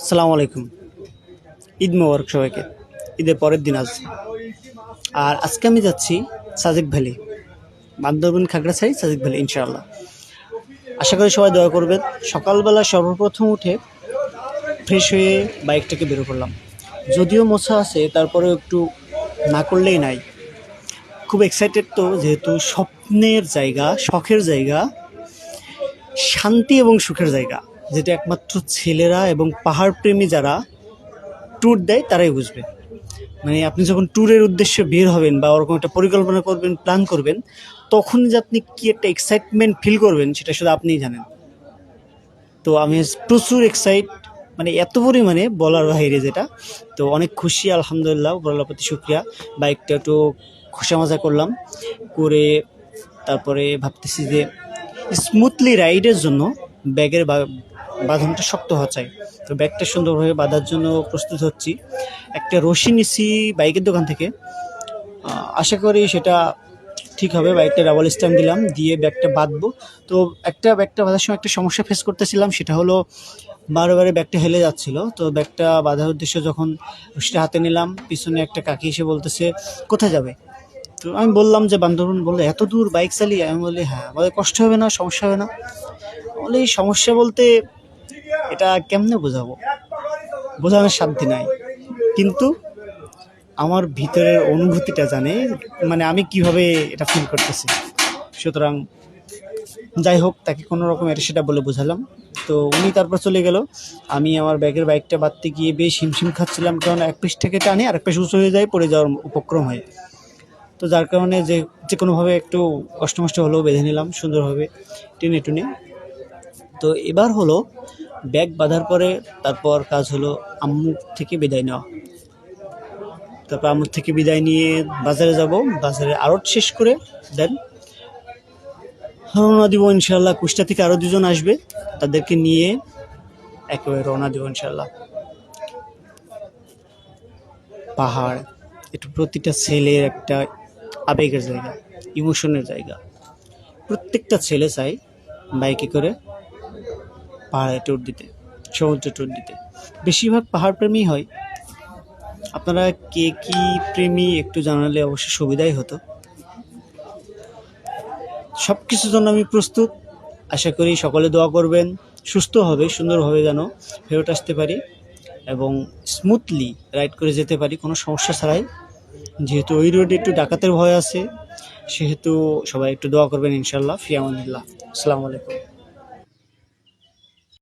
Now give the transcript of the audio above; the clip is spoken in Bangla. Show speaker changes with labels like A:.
A: আসসালামু আলাইকুম। ঈদ মোবারক সবাইকে। ঈদের পরের দিন আজ। আর আজকে আমি যাচ্ছি সাজেক ভ্যালি, বান্দরবান খাগড়াছড়ি সাজেক ভ্যালি ইনশাআল্লাহ। আশা করি সবাই দোয়া করবেন। সকালবেলা সর্বপ্রথম উঠে ফ্রেশ হয়ে বাইকটাকে বের করলাম। যদিও মোছা আছে, তারপরেও একটু না করলেই নাই। খুব এক্সাইটেড তো, যেহেতু স্বপ্নের জায়গা, শখের জায়গা, শান্তি এবং সুখের জায়গা, যেটা একমাত্র ছেলেরা এবং পাহাড়প্রেমী যারা ট্যুর দেয় তারাই বুঝবে। মানে আপনি যখন ট্যুরের উদ্দেশ্যে বের হবেন বা ওরকম একটা পরিকল্পনা করবেন, প্ল্যান করবেন, তখন যে আপনি কী একটা এক্সাইটমেন্ট ফিল করবেন সেটা শুধু আপনিই জানেন। তো আমি প্রচুর এক্সাইট, মানে এত পরিমাণে বলার বাইরে যেটা। তো অনেক খুশি, আলহামদুলিল্লাহ, বলার প্রতি শুক্রিয়া। বাইকটা একটু খোসা মাজা করলাম, করে তারপরে ভাবতেছি যে স্মুথলি রাইডের জন্য ব্যাগের বাঁধনটা শক্ত হওয়া চাই। তো ব্যাগটা সুন্দরভাবে বাঁধার জন্য প্রস্তুত হচ্ছি। একটা রশি নিছি বাইকের দোকান থেকে, আশা করি সেটা ঠিক হবে। বাইকটা ডাবল স্ট্যান্ড দিলাম, দিয়ে ব্যাগটা বাঁধবো। তো ব্যাগটা বাঁধার সময় একটা সমস্যা ফেস করতেছিলাম, সেটা হলো বারে ব্যাগটা হেলে যাচ্ছিল। তো ব্যাগটা বাঁধার উদ্দেশ্যে যখন রশিটা হাতে নিলাম, পিছনে একটা কাকি এসে বলতেছে, কোথায় যাবে? তো আমি বললাম যে বান্দরবান। বললো, এত দূর বাইক চালিয়ে? আমি বলি, হ্যাঁ। বলে, কষ্ট হবে না, সমস্যা হবে না? বলে, এই সমস্যা বলতে এটা কেমনে বোঝাবো, বোঝানোর সাধ্য নাই। কিন্তু আমার ভিতরের অনুভূতিটা জানে, মানে আমি কিভাবে এটা ফিল করতেছি। সুতরাং যাই হোক, তাকে কোনো রকম এটা সেটা বলে বোঝালাম। তো উনি তারপর চলে গেল। আমি আমার বাইকটা বাঁধতে গিয়ে বেশ হিমশিম খাচ্ছিলাম, কারণ এক পিস থেকে টানে আর এক পিস উঁচু হয়ে যায়, পড়ে যাওয়ার উপক্রম হয়। তো যার কারণে যে কোনোভাবে একটু কষ্ট হলেও বেঁধে নিলাম সুন্দরভাবে, টেনে টুনে। তো এবার হলো ব্যাগ বাঁধার পরে তারপর কাজ হলো আম্মু থেকে বিদায় নেওয়া। তারপর আম্মুর থেকে বিদায় নিয়ে বাজারে যাব, বাজারে আড়ত শেষ করে দেন রওনা দিব ইনশাল্লাহ। কুষ্টা থেকে আরও দুজন আসবে, তাদেরকে নিয়ে একেবারে রওনা দিব ইনশাল্লাহ। পাহাড়, এটা প্রতিটা ছেলের একটা আবেগের জায়গা, ইমোশনের জায়গা। প্রত্যেকটা ছেলে চাই বাইকে করে পাহাড়ে ট্যুর দিতে, সমুদ্রে ট্যুর দিতে। বেশিরভাগ পাহাড় প্রেমী হয়। আপনারা কে কি প্রেমী একটু জানালে অবশ্যই সুবিধাই হতো। সব কিছুর জন্য আমি প্রস্তুত। আশা করি সকলে দোয়া করবেন, সুস্থ হবে, সুন্দরভাবে যেন ফেরত আসতে পারি এবং স্মুথলি রাইড করে যেতে পারি কোনো সমস্যা ছাড়াই। যেহেতু ওই রোডে একটু ডাকাতের ভয় আছে, সেহেতু সবাই একটু দোয়া করবেন ইনশাল্লাহ। ফি আমানিল্লাহ। আসসালামু আলাইকুম।